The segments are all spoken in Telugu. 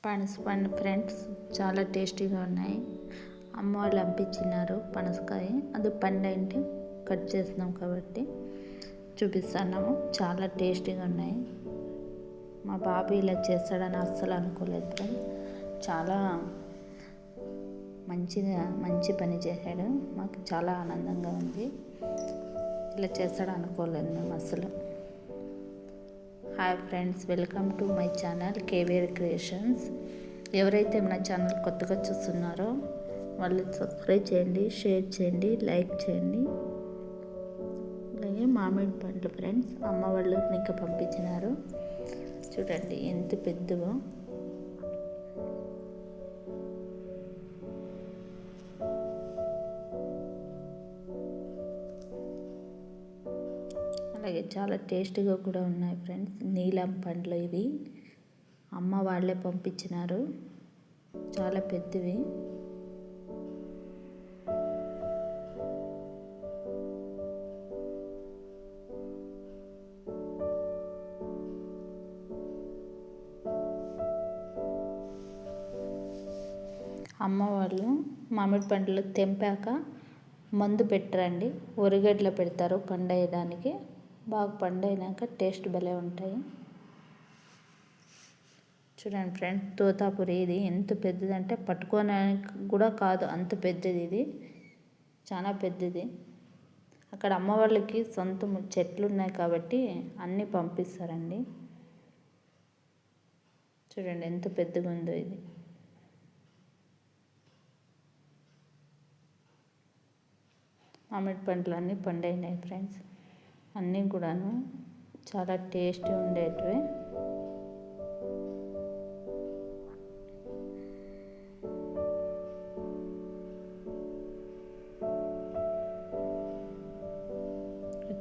పనసపండు ఫ్రెండ్స్ చాలా టేస్టీగా ఉన్నాయి. అమ్మ వాళ్ళు పంపించినారు పనసకాయ. అది పండు ఏంటి కట్ చేస్తున్నాం కాబట్టి చూపిస్తున్నాము. చాలా టేస్టీగా ఉన్నాయి. మా బాబు ఇలా చేస్తాడని అస్సలు అనుకోలేదు ఫ్రెండ్స్. చాలా మంచి పని చేశాడు. మాకు చాలా ఆనందంగా ఉంది. ఇలా చేస్తాడు అనుకోలేదు మేము అస్సలు. Hi friends, welcome to my channel KVR creations. ఎవరైతే మన ఛానల్ కొత్తగా చూస్తున్నారో వాళ్ళు సబ్స్క్రైబ్ చేయండి, షేర్ చేయండి, లైక్ చేయండి. అలాగే మామిడి పండ్లు ఫ్రెండ్స్ అమ్మ వాళ్ళు ఇంకా పంపించినారు. చూడండి ఎంత పెద్దవో. అలాగే చాలా టేస్టీగా కూడా ఉన్నాయి ఫ్రెండ్స్. నీలం పండ్లు ఇవి అమ్మ వాళ్ళే పంపించినారు. చాలా పెద్దవి. అమ్మ వాళ్ళు మామిడి పండ్లు తెంపాక మందు పెట్టరండి, ఒరిగడ్డలో పెడతారు పండేయడానికి. బాగా పండైనాక టేస్ట్ భలే ఉంటాయి. చూడండి ఫ్రెండ్స్, తోతాపురి ఇది ఎంత పెద్దదంటే పట్టుకోవడానికి కూడా కాదు, అంత పెద్దది. ఇది చాలా పెద్దది. అక్కడ అమ్మ వాళ్ళకి సొంత చెట్లు ఉన్నాయి కాబట్టి అన్నీ పంపిస్తారండి. చూడండి ఎంత పెద్దగా ఉందో ఇది. మామిడి పండ్లు అన్నీ పండైనాయి ఫ్రెండ్స్. అన్నీ కూడాను చాలా టేస్టీ ఉండేటివి.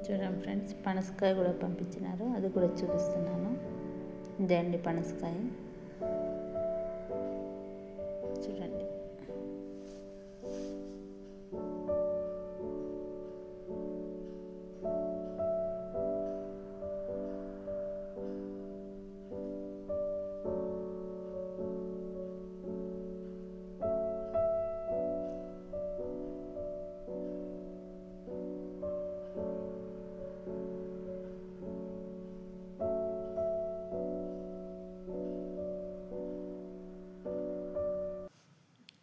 చూడండి ఫ్రెండ్స్, పనసకాయ కూడా పంపించినారు. అది కూడా చూపిస్తున్నాను. ఇదే అండి పనసకాయ. చూడండి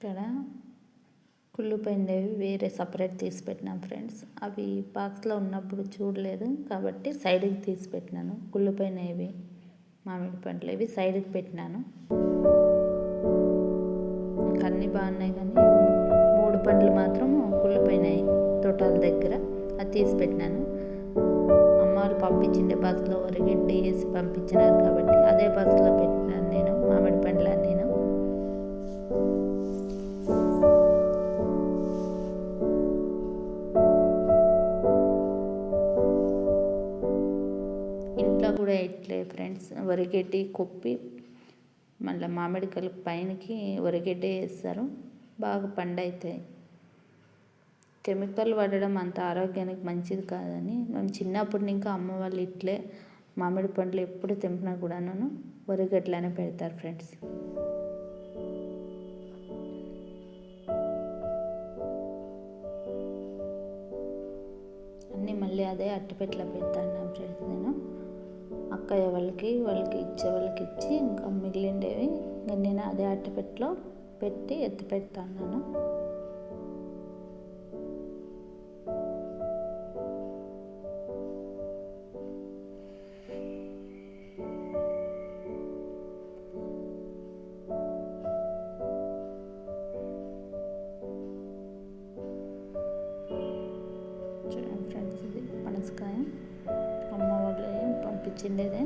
ఇక్కడ కుళ్ళిపోయినవి వేరే సపరేట్ తీసి పెట్టినాం ఫ్రెండ్స్. అవి బాక్స్లో ఉన్నప్పుడు చూడలేదు కాబట్టి సైడ్కి తీసి పెట్టినాను. కుళ్ళిపోయినవి మామిడి పండ్లు ఇవి సైడ్కి పెట్టినాను. ఇంకా అన్నీ బాగున్నాయి కానీ 3 పండ్లు మాత్రం కుళ్ళిపోయినాయి తోటల దగ్గర. అది తీసి పెట్టినాను. అమ్మ వాళ్ళు పంపించిండే బాక్స్లో ఒరిగడ్డి వేసి పంపించినారు కాబట్టి అదే బాక్స్లో పెట్టినాను నేను మామిడి పండ్లు నేను. ఇంట్లో కూడా ఇట్లే ఫ్రెండ్స్, ఒరిగడ్డి కొప్పి మళ్ళీ మామిడికాయలు పైనకి ఒరిగడ్డి వేస్తారు. బాగా పండవుతాయి. కెమికల్ వాడడం అంత ఆరోగ్యానికి మంచిది కాదని మేము చిన్నప్పటి ఇంకా అమ్మ వాళ్ళు ఇట్లే మామిడి పండ్లు ఎప్పుడు తెంపినా కూడాను ఒరిగడ్డలనే పెడతారు ఫ్రెండ్స్. అన్నీ మళ్ళీ అదే అట్టపెట్టలో పెడతాను ఫ్రెండ్స్. నేను అక్కయ్య వాళ్ళకి ఇచ్చే వాళ్ళకి ఇచ్చి ఇంకా మిగిలిండేవి నేను అదే అట్టపెట్టలో పెట్టి ఎత్తి పెడతాను. చూడండి ఫ్రెండ్స్, ఇది పనసకాయ అమ్మ వాళ్ళు పంపించిండేదే.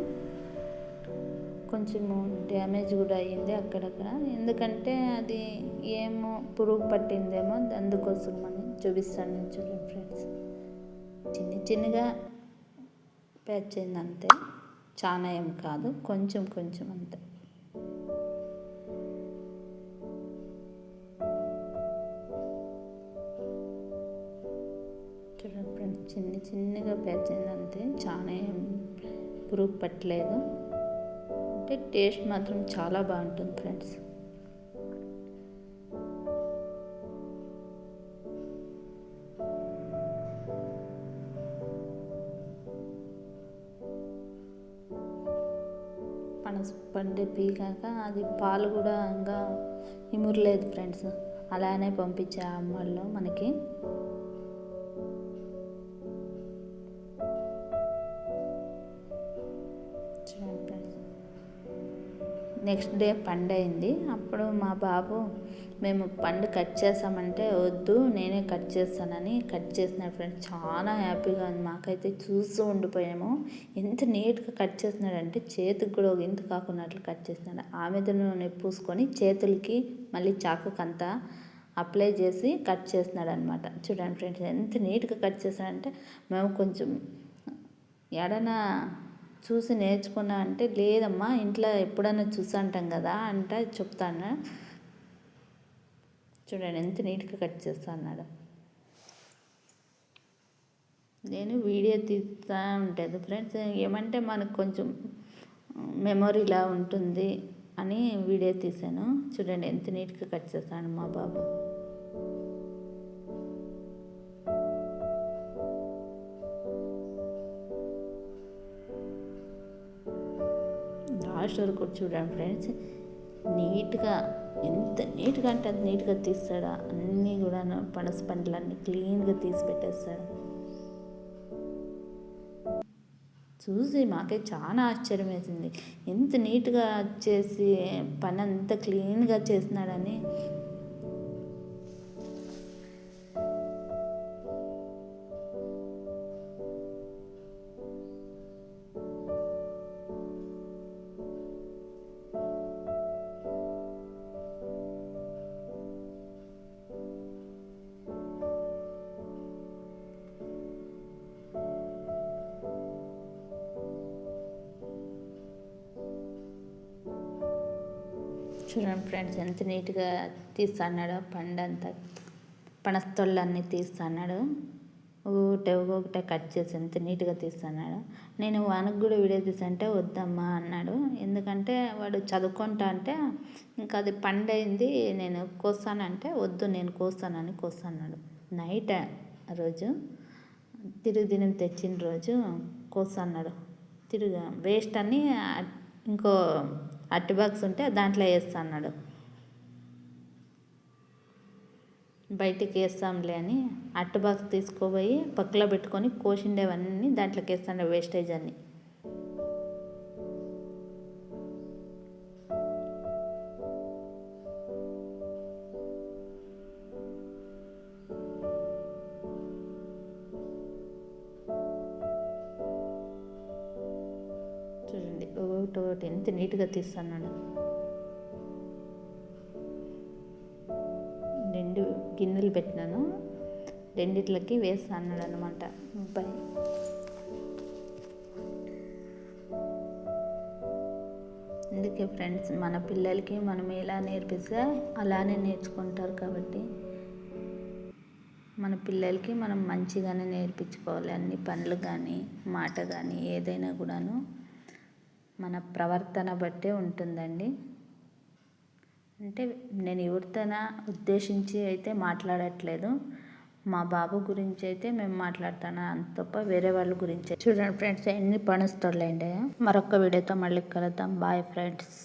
కొంచెము డ్యామేజ్ కూడా అయ్యింది అక్కడక్కడ, ఎందుకంటే అది ఏమో పురుగు పట్టిందేమో అందుకోసం అని చూపిస్తాను. చూడండి ఫ్రెండ్స్, చిన్నగా ప్యాచ్ అయింది అంతే, చాలా ఏం కాదు, కొంచెం అంతే. చూడండి ఫ్రెండ్స్, చిన్నగా ప్యాచ్ అయింది అంతే, చాలా ఏం పురుగు పట్టలేదు. అంటే టేస్ట్ మాత్రం చాలా బాగుంటుంది ఫ్రెండ్స్. పనస పండు పీకాక అది పాలు కూడా ఇంకా ఇమురలేదు ఫ్రెండ్స్, అలానే పంపించే అమ్మల్లో మనకి. నెక్స్ట్ డే పండు అయింది. అప్పుడు మా బాబు మేము పండు కట్ చేసామంటే వద్దు నేనే కట్ చేస్తానని కట్ చేసినాడు ఫ్రెండ్స్. చాలా హ్యాపీగా ఉంది, మాకైతే చూస్తూ ఉండిపోయాము. ఎంత నీట్గా కట్ చేసినాడంటే చేతికి కూడా ఒక ఇంత కాకున్నట్లు కట్ చేసినాడు. మీద నూనె పూసుకొని చేతులకి మళ్ళీ చాకుకంతా అప్లై చేసి కట్ చేసినాడు అనమాట. చూడండి ఫ్రెండ్స్ ఎంత నీట్గా కట్ చేసినాడంటే మేము కొంచెం ఎడనా చూసి నేర్చుకున్నా అంటే లేదమ్మా ఇంట్లో ఎప్పుడైనా చూసి అంటాం కదా అంటే చెప్తాను. చూడండి ఎంత నీట్గా కట్ చేస్తా అన్నాడు. నేను వీడియో తీస్తూ ఉంటుంది ఫ్రెండ్స్, ఏమంటే మనకు కొంచెం మెమొరీలా ఉంటుంది అని వీడియో తీసాను. చూడండి ఎంత నీట్గా కట్ చేస్తాను మా బాబు. లాస్ట్ వరకు చూడండి ఫ్రెండ్స్, నీట్గా ఎంత నీట్గా అంటే అంత నీట్గా తీస్తాడు. అన్నీ కూడా పనస పండ్లన్నీ క్లీన్గా తీసి పెట్టేస్తాడు. చూసి మాకే చాలా ఆశ్చర్యం వేసింది, ఎంత నీట్గా చేసి పని అంత క్లీన్గా చేసినాడని. చూడండి ఫ్రెండ్స్ ఎంత నీట్గా తీస్తున్నాడో పండంతా, పనస్తొళ్ళన్నీ తీస్తున్నాడు. ఒకటే కట్ చేసి ఎంత నీట్గా తీస్తున్నాడు. నేను వానికి కూడా వీడియో తీసంటే వద్దమ్మా అన్నాడు, ఎందుకంటే వాడు చదువుకుంటా అంటే ఇంకా అది పండైంది నేను కోస్తానంటే వద్దు నేను కోస్తానని కోస్తున్నాడు. నైట్ రోజు తిరుగుదినం తెచ్చిన రోజు కోస్తున్నాడు. వేస్ట్ అని ఇంకో అట్టి బాక్స్ ఉంటే దాంట్లో వేస్తా అన్నాడు. బయటికి వేస్తాంలే అని అట్టి బాక్స్ తీసుకుపోయి పక్కలో పెట్టుకొని కోసిండేవన్నీ దాంట్లోకి వేస్తాడు, వేస్టేజ్ అన్ని. చూడండి ఒకటి ఎంత నీట్గా తీస్తున్నాడు. 2 గిన్నెలు పెట్టినాను, రెండిట్లకి వేస్తా అన్నాడు అనమాట అబ్బాయి. అందుకే ఫ్రెండ్స్ మన పిల్లలకి మనం ఎలా నేర్పిస్తే అలానే నేర్చుకుంటారు. కాబట్టి మన పిల్లలకి మనం మంచిగానే నేర్పించుకోవాలి. అన్ని పనులు కానీ మాట కానీ ఏదైనా కూడాను మన ప్రవర్తన బట్టే ఉంటుందండి. అంటే నేను ఎవరితోనా ఉద్దేశించి అయితే మాట్లాడట్లేదు, మా బాబు గురించి అయితే మేము మాట్లాడుతాను అంత తప్ప వేరే వాళ్ళ గురించి. చూడండి ఫ్రెండ్స్ ఎన్ని పనస్తోళ్ళండి. మరొక వీడియోతో మళ్ళీ కలుద్దాం. Bye friends.